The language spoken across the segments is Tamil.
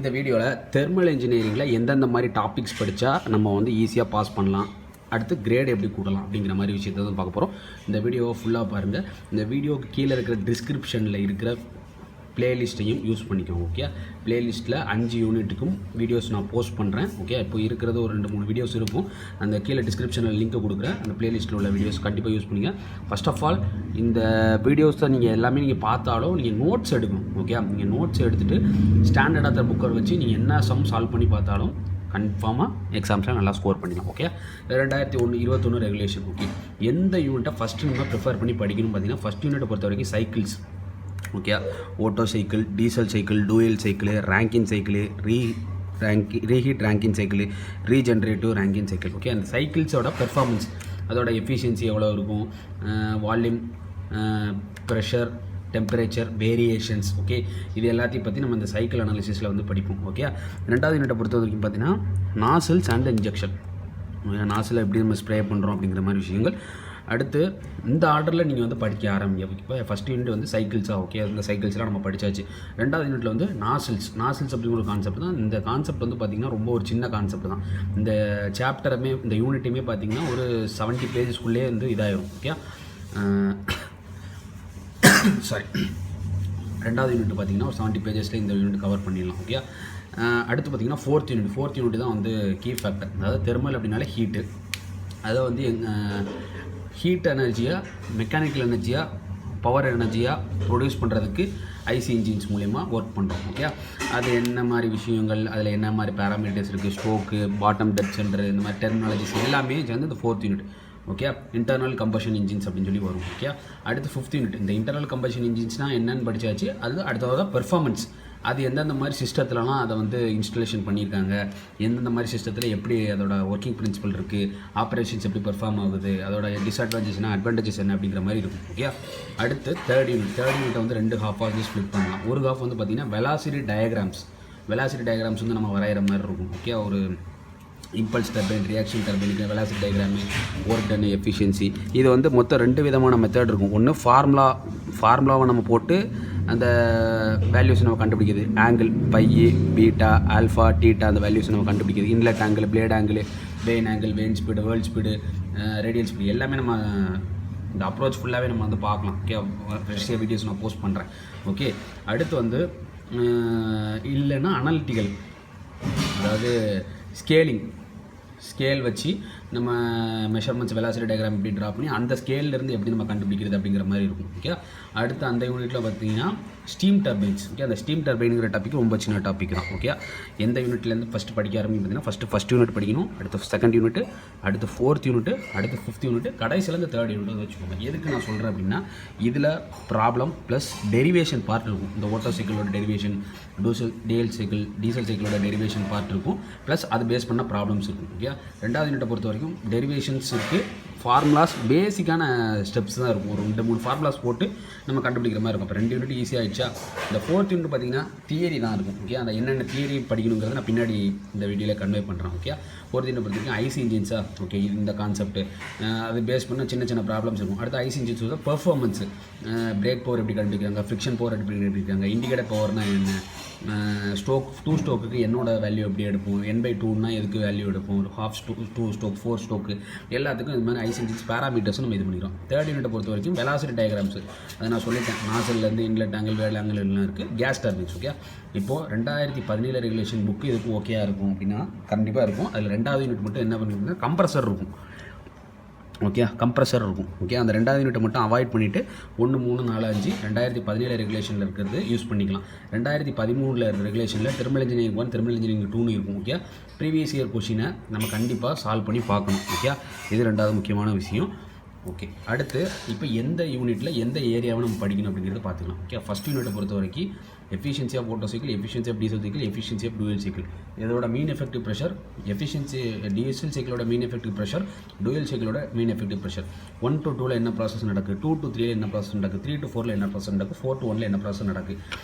இந்த வீடியோவில் தெர்மல் இன்ஜினியரிங்கில் எந்தெந்த மாதிரி டாபிக்ஸ் படித்தா நம்ம வந்து ஈஸியாக பாஸ் பண்ணலாம், அடுத்து கிரேட் எப்படி கூட்டலாம் அப்படிங்கிற மாதிரி விஷயத்தை தான் பார்க்க போகிறோம். இந்த வீடியோவை ஃபுல்லாக பாருங்கள். இந்த வீடியோவுக்கு கீழே இருக்கிற டிஸ்கிரிப்ஷனில் இருக்கிற பிளேலிஸ்ட்டையும் யூஸ் பண்ணிக்கோங்க. ஓகே, பிளேலிஸ்ட்டில் 5 யூனிட்டுக்கும் வீடியோஸ் நான் போஸ்ட் பண்ணுறேன். ஓகே, இப்போ இருக்கிறது ஒரு 2-3 வீடியோஸ் இருக்கும். அந்த கீழே டிஸ்கிரிப்ஷனில் லிங்க்கை கொடுக்குறேன். அந்த பிளேலிஸ்ட்டில் உள்ள வீடியோஸ் கண்டிப்பாக யூஸ் பண்ணுங்கள். ஃபர்ஸ்ட் ஆஃப் ஆல் இந்த வீடியோஸை நீங்கள் எல்லாமே நீங்கள் பார்த்தாலும் நீங்கள் நோட்ஸ் எடுக்கணும். ஓகே, நீங்கள் நோட்ஸ் எடுத்துகிட்டு ஸ்டாண்டர்டாக புக்கை வச்சு நீங்கள் என்ன சம் சால்வ் பண்ணி பார்த்தாலும் கன்ஃபார்மாக எக்ஸாம்ஸில் நல்லா ஸ்கோர் பண்ணிடலாம். Okay, 2021 regulation. ஓகே, எந்த யூனிட்டை ஃபஸ்ட்டு நம்ம ப்ரிஃபர் பண்ணி படிக்கணும்னு பார்த்தீங்கன்னா, ஃபஸ்ட் யூனிட்டை பொறுத்த வரைக்கும் cycles. Okay, Otto cycle, diesel cycle, dual cycle, Rankine cycle, reheat Rankine cycle, regenerative Rankine cycle. Okay, அந்த சைக்கிள்ஸோட பெர்ஃபார்மன்ஸ், அதோட எஃபிஷியன்சி எவ்வளோ இருக்கும், volume, pressure, temperature, variations. Okay, இது எல்லாத்தையும் பற்றி நம்ம இந்த சைக்கிள் அனாலிசிஸில் வந்து படிப்போம். ஓகே, ரெண்டாவது யூனிட்டை பொறுத்த வரைக்கும் பார்த்தீங்கன்னா நாசில்ஸ் அண்ட் இன்ஜெக்ஷன், நாசில் எப்படி நம்ம ஸ்ப்ரே பண்ணுறோம் அப்படிங்கிற மாதிரி விஷயங்கள். அடுத்து இந்த ஆர்டரில் நீங்கள் வந்து படிக்க ஆரம்பிங்க. இப்போ ஃபஸ்ட் யூனிட் வந்து சைக்கிள்ஸாக. ஓகே, இந்த சைக்கிள்ஸ்லாம் நம்ம படித்தாச்சு. ரெண்டாவது யூனிட்டில் வந்து நாசில்ஸ் அப்படிங்கிற ஒரு கான்செப்ட் தான். இந்த கான்செப்ட் வந்து பார்த்திங்கன்னா ரொம்ப ஒரு சின்ன கான்செப்ட் தான். இந்த சாப்டருமே இந்த யூனிட்டுமே பார்த்திங்கன்னா ஒரு 70 பேஜஸ்க்குள்ளே வந்து இதாகிடும். ஓகே, சாரி, ரெண்டாவது யூனிட் பார்த்திங்கன்னா ஒரு 70 பேஜஸில் இந்த யூனிட் கவர் பண்ணிடலாம். ஓகே, அடுத்து பார்த்திங்கன்னா ஃபோர்த் யூனிட் தான் வந்து கீ ஃபேக்டர். அதாவது தெர்மல் அப்படின்னாலே ஹீட்டு. அதை வந்து ஹீட் எனர்ஜியாக, மெக்கானிக்கல் எனர்ஜியாக, பவர் எனர்ஜியாக ப்ரொடியூஸ் பண்ணுறதுக்கு ஐசி இன்ஜின்ஸ் மூலயமா ஒர்க் பண்ணுறோம். ஓகே, அது என்ன மாதிரி விஷயங்கள், அதில் என்ன மாதிரி பேராமீட்டர்ஸ் இருக்குது, ஸ்ட்ரோக்கு, பாட்டம் டெட் சென்டர், இந்த மாதிரி டெர்மினாலஜிஸ் எல்லாமே சேர்ந்து இந்த fourth unit. Okay, internal combustion engines அப்படின்னு சொல்லி வரும். ஓகே, அடுத்து ஃபிஃப்த் யூனிட். இந்த இன்டர்னல் கம்பஷன் இன்ஜின்ஸ்னால் என்னென்னு படித்தாச்சு. அது அடுத்ததாக பெர்ஃபார்மன்ஸ், அது எந்தெந்த மாதிரி சிஸ்டத்துலலாம் அதை வந்து இன்ஸ்டலேஷன் பண்ணியிருக்காங்க, எந்தெந்த மாதிரி சிஸ்டத்தில் எப்படி அதோட ஒர்க்கிங் பிரின்சிபல் இருக்குது, ஆப்ரேஷன்ஸ் எப்படி பெர்ஃபார்ம் ஆகுது, அதோட டிஸ்அட்வான்டேஜ் என்ன, அட்வான்டேஜஸ் என்ன அப்படிங்கிற மாதிரி இருக்கும். ஓகே, அடுத்து தேர்ட் யூனிட்டை வந்து 2 ஹாஃபாக ஸ்ப்ளிட் பண்ணலாம். ஒரு ஹாஃப் வந்து பார்த்திங்கன்னா வெலாசிட்டி டயக்ராம்ஸ் வந்து நம்ம வரைகிற மாதிரி இருக்கும். ஓகே, ஒரு இம்பல்ஸ் டர்பைன், ரியாக்ஷன் டர்பைனுக்கு velocity diagram, work done, efficiency. இது வந்து மொத்தம் 2 விதமான மெத்தட் இருக்கும். ஒன்று ஃபார்முலாவை நம்ம போட்டு அந்த வேல்யூஸ் நம்ம கண்டுபிடிக்கிறது, angle, phi, beta, alpha, theta, அந்த வேல்யூஸ் நம்ம கண்டுபிடிக்கிறது, inlet angle, blade angle, vane speed, whirl speed, radial speed, எல்லாமே நம்ம இந்த அப்ரோச் ஃபுல்லாகவே நம்ம வந்து பார்க்கலாம். ஓகே, ஃப்ரெஷ்ஷாக வீடியோஸ் நான் போஸ்ட் பண்ணுறேன். ஓகே, அடுத்து வந்து இல்லைன்னா அனாலிட்டிக்கல், அதாவது ஸ்கேல் வச்சு நம்ம மெஷர்மெண்ட்ஸ், வெலாசிட்டி டயக்ராம் எப்படி ட்ரா பண்ணி அந்த ஸ்கேல்லேருந்து எப்படி நம்ம கண்டுபிடிக்கிறது அப்படிங்கிற மாதிரி இருக்கும். ஓகே, அடுத்து அந்த யூனிட்டில் பார்த்தீங்கன்னா ஸ்டீம் டர்பைன்ஸ். ஓகே, அந்த ஸ்டீம் டர்பைனுங்கிற டாபிக் ரொம்ப சின்ன டாபிக் தான். ஓகே, எந்த யூனிட்லேருந்து ஃபஸ்ட்டு படிக்க ஆரம்பிக்கும் பார்த்தீங்கன்னா ஃபஸ்ட் யூனிட் படிக்கணும், அடுத்து செகண்ட் யூனிட், அடுத்து ஃபோர்த் யூனிட், அடுத்து ஃபிஃப்த் யூனிட், கடைசியில் இந்த தேர்ட் யூனிட் வச்சுக்கோங்க. எதுக்கு நான் சொல்கிறேன் அப்படின்னா, இதில் ப்ராப்ளம் ப்ளஸ் டெரிவேஷன் பார்ட் இருக்கும். இந்த ஓட்டோ சைக்கிளோட டெரிவேஷன், டீசல் சைக்கிளோட டெரிவேஷன் பார்ட் இருக்கும், ப்ளஸ் அது பேஸ் பண்ண ப்ராப்ளம்ஸ் இருக்கும். ஓகே, ரெண்டாவது யூனிட்டை பொறுத்த வரைக்கும் டெரிவேஷன்ஸ் இருக்குது, ஃபார்முலாஸ், பேசிக்கான ஸ்டெப்ஸ் தான் இருக்கும். ஒரு 2-3 ஃபார்முலாஸ் போட்டு நம்ம கண்டுபிடிக்கிற மாதிரி இருக்கும். இப்போ 2 யூனிட் ஈஸியாக ஆகிடுச்சா. இந்த ஃபோர்த் யூனிட் பார்த்திங்கன்னா தியரி தான் இருக்கும். ஓகே, அந்த என்னென்ன தியரி படிக்கணுங்கிறத நான் பின்னாடி இந்த வீடியோவில் கன்வே பண்ணுறேன். ஓகே, ஃபோர்த் யூனிட் பொறுத்த ஐசி இன்ஜின்ஸாக. ஓகே, இந்த கான்செப்ட் அது பேஸ் பண்ண சின்ன ப்ராப்ளம்ஸ் இருக்கும். அடுத்து ஐசி இன்ஜின்ஸ் வந்து பெர்ஃபார்மன்ஸு, பிரேக் பவர் எப்படி கண்டுபிடிக்கிறாங்க, ஃப்ரிக்ஷன் பவர் எப்படி கண்டுபிடிக்கிறாங்க, இண்டிகேட்டர் பவர்னால் என்ன, ஸ்டோக்குக்கு என்னோட வேல்யூ எப்படி எடுப்போம், N/2னா எதுக்கு வேல்யூ எடுப்போம், ஒரு ஹாஃப் ஸ்டோக், 2 ஸ்டோக், 4 ஸ்டோக்கு, எல்லாத்துக்கும் இது மாதிரி ஐசி இன்ஜின்ஸ் பேராமீட்டர்ஸும் நம்ம இது பண்ணிக்கிறோம். தேர்ட் யூனிட்டை பொறுத்த வரைக்கும் வெலாசிட்டி டயக்ராம்ஸ், அதை நான் சொல்லிட்டேன். நாசல்லேருந்து இன்லெட் ஆங்கிள், வேல் ஆங்கிள் எல்லாம் இருக்குது. Case turbines. ஓகே, இப்போது 2017 ரெகுலேஷன் புக்கு இதுக்கு ஓகேயா இருக்கும் அப்படின்னா கண்டிப்பாக இருக்கும். அதில் ரெண்டாவது யூனிட் மட்டும் என்ன பண்ணிருக்குன்னா கம்ப்ரஸர் இருக்கும். ஓகே, கம்ப்ரஸர் இருக்கும். ஓகே, அந்த ரெண்டாவது யூனிட்டை மட்டும் அவாய்ட் பண்ணிவிட்டு 1, 3, 4, 5 2017 ரெகுலேஷனில் இருக்கிறது யூஸ் பண்ணிக்கலாம். 2013 ரெகுலேஷனில் தெர்மல் இன்ஜினியரிங் 1, தெர்மல் இன்ஜினியரிங் 2 இருக்கும். ஓகே, ப்ரீவியஸ் இயர் கொஷினை நம்ம கண்டிப்பாக சால்வ் பண்ணி பார்க்கணும். ஓகே, இது ரெண்டாவது முக்கியமான விஷயம். ஓகே, அடுத்து இப்போ எந்த யூனிட்டில் எந்த ஏரியாவை நம்ம படிக்கணும் அப்படிங்கிறத பார்த்துக்கலாம். ஓகே, ஃபஸ்ட் யூனிட்டை பொறுத்த வரைக்கும் efficiency of Otto cycle, efficiency of diesel cycle, efficiency of dual cycle, இதோட mean effective pressure, efficiency diesel சைக்கிளோட மீன் எஃபெக்டிவ் ப்ரெஷர், டூயல் சைக்கிளோட மீன் எஃபெக்டிவ் ப்ரெஷர், 1 to 2ல் என்ன ப்ராசஸ் நடக்குது, 2 to 3ல் என்ன ப்ராசஸ் நடக்குது, 3 to 4ல் என்ன ப்ராசஸ் நடக்குது, 4 to 1ல் என்ன ப்ராசஸ் நடக்குது,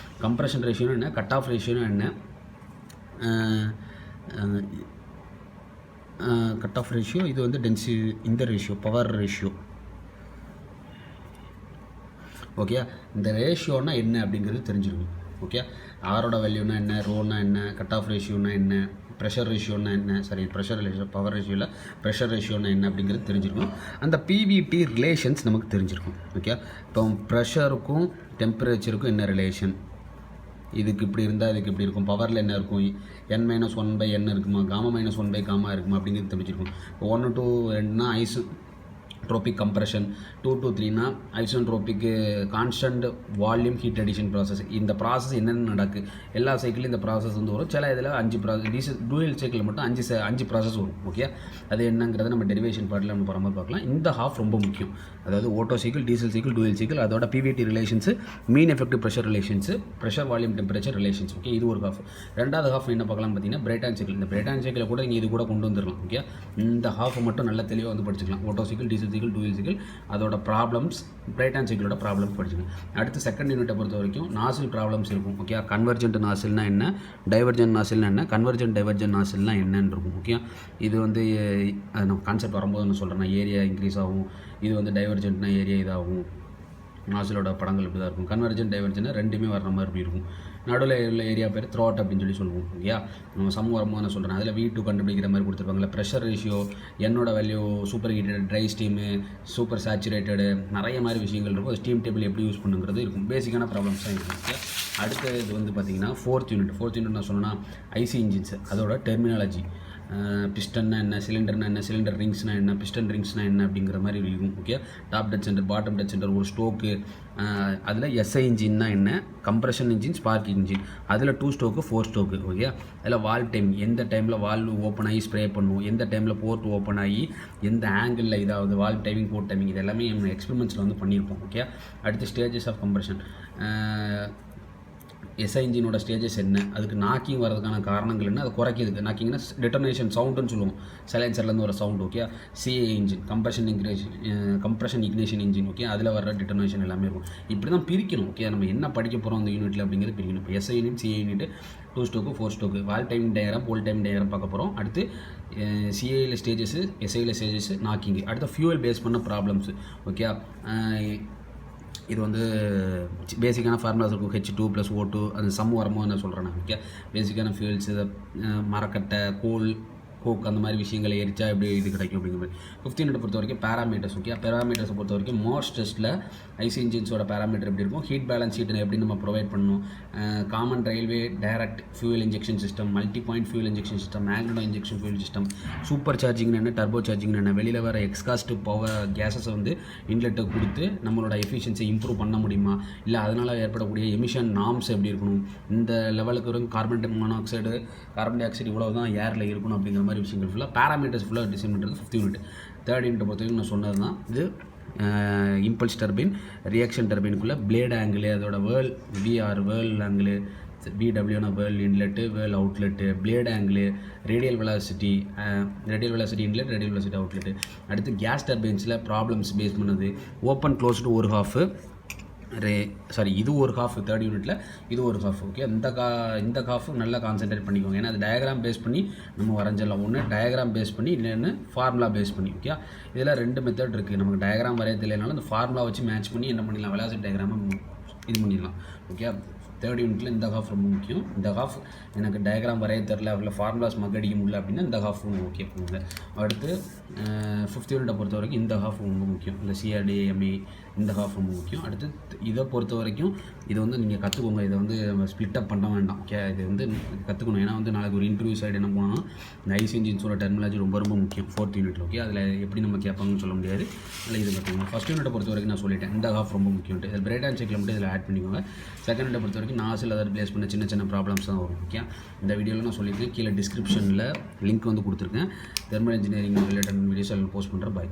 கம்ப்ரெஷன் ரேஷியோன்னு என்ன, கட் ஆஃப் ரேஷியோன்னு என்ன, கட் ஆஃப் ரேஷியோ, இது வந்து இந்த ரேஷியோ பவர் ரேஷியோ. ஓகே, இந்த ரேஷியோன்னா என்ன அப்படிங்கிறது தெரிஞ்சிருக்கும். ஓகே. ஆரோட வேல்யூனா என்ன, ரோனா என்ன, கட் ஆஃப் ரேஷியோனா என்ன, ப்ரெஷர் ரேஷியோனா என்ன, ப்ரெஷர் ரேஷியோ பவர் ரேஷியோவில் ப்ரெஷர் ரேஷியோனா என்ன அப்படிங்கிறது தெரிஞ்சிருக்கும். அந்த பிவிடி ரிலேஷன்ஸ் நமக்கு தெரிஞ்சிருக்கும். ஓகே. இப்போ ப்ரெஷருக்கும் டெம்பரேச்சருக்கும் என்ன ரிலேஷன், இதுக்கு இப்படி இருந்தால் இதுக்கு இப்படி இருக்கும், பவரில் என்ன இருக்கும், n-1/n இருக்குமா, γ-1/γ இருக்குமா அப்படிங்கிறது தெரிஞ்சிருக்கும். இப்போ 1 to 2னா ஐசோட்ரோபிக் கம்ப்ரெஷன், 2 to 3னா isotropic constant volume heat addition process. இந்த ப்ராசஸ் என்னென்ன நடக்கு, எல்லா சைக்கிளும் இந்த ப்ராசஸ் வந்து வரும். சில இதில் 5 ப்ராசஸ், டூயல் சைக்கிள் மட்டும் 5 ப்ராசஸ் வரும். ஓகே. அது என்னங்கிறத நம்ம டெரிவேஷன் பார்ட்டில் நம்ம பரமாக பார்க்கலாம். இந்த ஹாஃப் ரொம்ப முக்கியம். அதாவது Otto cycle, diesel cycle, dual cycle, அதோட PVT relations, mean effective pressure relations, pressure volume temperature relations. Okay. இது ஒரு ஹாஃப். ரெண்டாவது ஹாஃப் என்ன பார்க்கலாம் பார்த்தீங்கன்னா பிரைட்டான் சைக்கிள். இந்த பிரைட்டான் சைக்கிளை கூட நீங்கள் இது கூட கொண்டு வந்துடலாம். ஓகே. இந்த ஹாஃப் மட்டும் நல்ல தெளிவாக வந்து படிச்சுக்கலாம். Otto cycle, diesel cycle, dual cycle, அதோட ப்ராப்ளம்ஸ், பிரைட்டான் சைக்கிளோட ப்ராப்ளம்ஸ் படிச்சுக்கலாம். அடுத்து செகண்ட் யூனிட்டை பொறுத்த வரைக்கும் நாசில் ப்ராப்ளம்ஸ் இருக்கும். ஓகே. கன்வர்ஜென்ட் நாசில்னா என்ன, டைவர்ஜென்ட் நாசில்னா என்ன, கன்வர்ஜென்ட் டைவர்ஜென்ட் நாசில்னா என்னன்னு இருக்கும். ஓகே. இது வந்து நம்ம கான்செப்ட் வரும்போது நான் சொல்கிறேன், ஏரியா இன்க்ரீஸ் ஆகும். இது வந்து டைவர்ஜென்ட்னா ஏரியா இதாகும். நாசிலோட படங்கள் இப்படி தான் இருக்கும். கன்வர்ஜென்ட் டைவர்ஜென்ட்னா ரெண்டுமே வர மாதிரி இப்படி இருக்கும். நடுவில் உள்ள ஏரியா பேர் த்ரோட் அப்படின்னு சொல்லுவோம். ஓகே. நம்ம சம் வரும்போது நான் சொல்கிறேன், அதில் V2 கண்டுபிடிக்கிற மாதிரி கொடுத்துருப்பாங்களே. ப்ரெஷர் ரேஷியோ, என்னோட value, super heated, dry steam, super saturated, நிறைய மாதிரி விஷயங்கள் இருக்கும். ஸ்டீம் டேபிள் எப்படி யூஸ் பண்ணுங்கிறது இருக்கும். பேசிக்கான ப்ராப்ளம்ஸ் தான் இருக்கும். ஓகே. அடுத்த இது வந்து பார்த்திங்கன்னா ஃபோர்த் யூனிட் நான் சொன்னேன்னா ஐசி இன்ஜின்ஸ், அதோட டெர்மினாலஜி, பிஸ்டன்னா என்ன, சிலிண்டர்னா என்ன, சிலிண்டர் ரிங்ஸ்னா என்ன, பிஸ்டன் ரிங்ஸ்னா என்ன அப்படிங்கிற மாதிரி இருக்கும். Okay. Top dead centre, bottom dead centre, ஒரு ஸ்டோக்கு, அதில் எஸ்ஐ இன்ஜின்னா என்ன, கம்ப்ரெஷன் இன்ஜின், ஸ்பார்க் இன்ஜின், அதில் 2 ஸ்டோக்கு 4 ஸ்டோக்கு. ஓகே. அதில் வால்வ் டைம், எந்த டைமில் வால்வ் ஓப்பன் ஆகி ஸ்ப்ரே பண்ணும், எந்த டைமில் போர்ட் ஓப்பன் ஆகி எந்த ஆங்கிளில் இதாவது வால்வ் டைமிங், போர்ட் டைமிங், இது எல்லாமே நம்ம எக்ஸ்பெரிமெண்ட்ஸில் வந்து பண்ணியிருப்போம். ஓகே. அடுத்து ஸ்டேஜஸ் ஆஃப் கம்ப்ரெஷன், எஸ்ஐ இன்ஜினோட ஸ்டேஜஸ் என்ன, அதுக்கு நாக்கிங் வரதுக்கான காரணங்கள் என்ன, அதை குறைக்கிறதுக்கு நாக்கிங்னா டெட்டனேஷன் சவுண்டுன்னு சொல்லுவோம், சைலன்சர்லேருந்து வர sound. Okay. CA engine, compression ignition engine. Okay. அதில் வர டெட்டனேஷன் எல்லாமே இருக்கும். இப்படி தான் பிரிக்கணும். ஓகே. நம்ம என்ன படிக்க போகிறோம் அந்த யூனிட்டில் அப்படிங்கிறது பிரிக்கணும். இப்போ எஸ்ஐ யூனிட், சிஏ யூனிட், 2 ஸ்டோக்கு 4 ஸ்டோக்கு, வால் டைமிங் டயக்ராம், போல் டைம் டயக்ராம் பார்க்க போகிறோம். அடுத்து சிஏயில் ஸ்டேஜஸ், எஸ்ஐயில் ஸ்டேஜஸ், நாக்கிங். அடுத்து ஃபியூவல் பேஸ் பண்ண ப்ராப்ளம்ஸ். ஓகே. இது வந்து பேசிக்கான ஃபார்முலாஸ் இருக்கும். H2 + O2, அது சம் வரும்போது நான் சொல்கிறேன். ஓகே. பேசிக்கான ஃபியூல்ஸ், மரக்கட்டை, கோக், அந்த மாதிரி விஷயங்களை எரிச்சா எப்படி இது கிடைக்கும் அப்படிங்கிற மாதிரி. 5th யூனிட் பொறுத்த வரைக்கும் பேராமீட்டர்ஸ். ஓகே. பேராமீட்டர்ஸை பொறுத்த வரைக்கும் மார்ஸ் டெஸ்ட்டில் ஐசி இன்ஜின்ஸோட பேராமீட்டர் எப்படி இருக்கும், ஹீட் பேலன்ஸ் ஷீட்டை எப்படி நம்ம ப்ரொவைட் பண்ணணும், common railway direct fuel injection system, multi point fuel injection system, magneto injection fuel system, super சார்ஜிங்னு என்ன, டர்போ சார்ஜிங்னு என்ன, வெளியில் வர எக்ஸ்காஸ்ட் பவர் கேஸஸை வந்து இன்லெட்டை கொடுத்து நம்மளோட எஃபிஷியன்சியை இம்ப்ரூவ் பண்ண முடியுமா, இல்லை அதனால் ஏற்படக்கூடிய எமிஷன் நார்ம்ஸ் எப்படி இருக்கணும், இந்த லெவலுக்கு வரும் carbon monoxide, carbon di oxide இவ்வளோ தான் ஏரில் இருக்கணும் அப்படிங்கிற மாதிரி விஷயங்கள் ஃபுல்லாக பேராமீட்டர்ஸ் ஃபுல்லாக டிசைன் பண்ணுறது 5th யூனிட். 3rd யூனிட்டை பொறுத்த வரைக்கும் நான் சொன்னது தான் இது. இம்பல்ஸ் டர்பைன், ரியாக்ஷன் டர்பைனுக்குள்ளே பிளேட் ஆங்கிள், அதோட வேர்ல் விஆர், வேர்ல் ஆங்கிள், பிடபிள்யூனா whirl inlet, whirl outlet, blade angle, radial velocity inlet, radial velocity outlet. அடுத்து கேஸ் டர்பைன்ஸில் ப்ராப்ளம்ஸ் பேஸ் பண்ணது, ஓப்பன் க்ளோஸ்டு ஒரு ஹாஃபு, இது ஒரு ஹாஃப் 3rd யூனிட்டில், இது ஒரு ஹாஃப். ஓகே. இந்த ஹாஃபு நல்லா கான்சென்ட்ரேட் பண்ணிக்கோங்க. ஏன்னா அது டயக்ராம் பேஸ் பண்ணி நம்ம வரைஞ்சிடலாம். ஒன்று டயக்ராம் பேஸ் பண்ணி, இன்னொன்று ஃபார்முலா பேஸ் பண்ணி. ஓகே. இதில் 2 மெத்தட் இருக்குது. நமக்கு டயக்ராம் வரைய தெரியலனாலும் இந்த ஃபார்முலா வச்சு மேட்ச் பண்ணி என்ன பண்ணிடலாம், வெலாசிட்டி டயக்ராமை இது பண்ணிடலாம். ஓகே. 3rd யூனிட்டில் இந்த ஹாஃப் ரொம்ப முக்கியம். இந்த ஹாஃப் எனக்கு டயக்ராம் வரைய தெரில, இல்லை ஃபார்முலாஸ் மக்கடிக்க முடியல அப்படின்னா இந்த ஹாஃப் ஓகே பண்ணுங்க. அடுத்து 5th யூனிட்டை பொறுத்த வரைக்கும் இந்த ஹாஃப் ரொம்ப முக்கியம். இந்த சிஆர்டிஎம்இ இந்த ஹாஃப் ரொம்ப முக்கியம். அடுத்து இதை பொறுத்த வரைக்கும் இது வந்து நீங்கள் கற்றுக்கோங்க. இதை வந்து ஸ்ப்ளிட் அப் பண்ண வேண்டாம். ஓகே. இது வந்து கற்றுக்கணும். ஏன்னா வந்து நாளைக்கு ஒரு இன்டர்வியூ சைடு என்ன போனோம்னா இந்த ஐசி இன்ஜின்ஸோட டெர்மினாலஜி ரொம்ப முக்கியம் 4th யூனிட்டில். ஓகே. அதில் எப்படி நம்ம கேட்பாங்கன்னு சொல்ல முடியாது. அதில் இது கற்றுக்கணும். 1st யூனிட்டை பொறுத்த வரைக்கும் நான் சொல்லிட்டேன், இந்த ஹாஃப் ரொம்ப முக்கியம். இதில் பிரைட்டான் சைக்கிள் மட்டும் இதில் ஆட் பண்ணிக்கோங்க. 2nd யூனிட்டை பொறுத்த வரைக்கும் நாசில் அதை ப்ளேஸ் பண்ண சின்ன ப்ராப்ளம்ஸ் தான் வரும். ஓகே. இந்த வீடியோவில் நான் சொல்லியிருக்கேன். கீழே டிஸ்கிரிப்ஷனில் லிங்க் வந்து கொடுத்துருக்கேன். தெர்மல் இன்ஜினியரிங் ரிலேட்டட் வீடியோஸ் அதில் போஸ்ட் பண்ணுறேன். பாய்.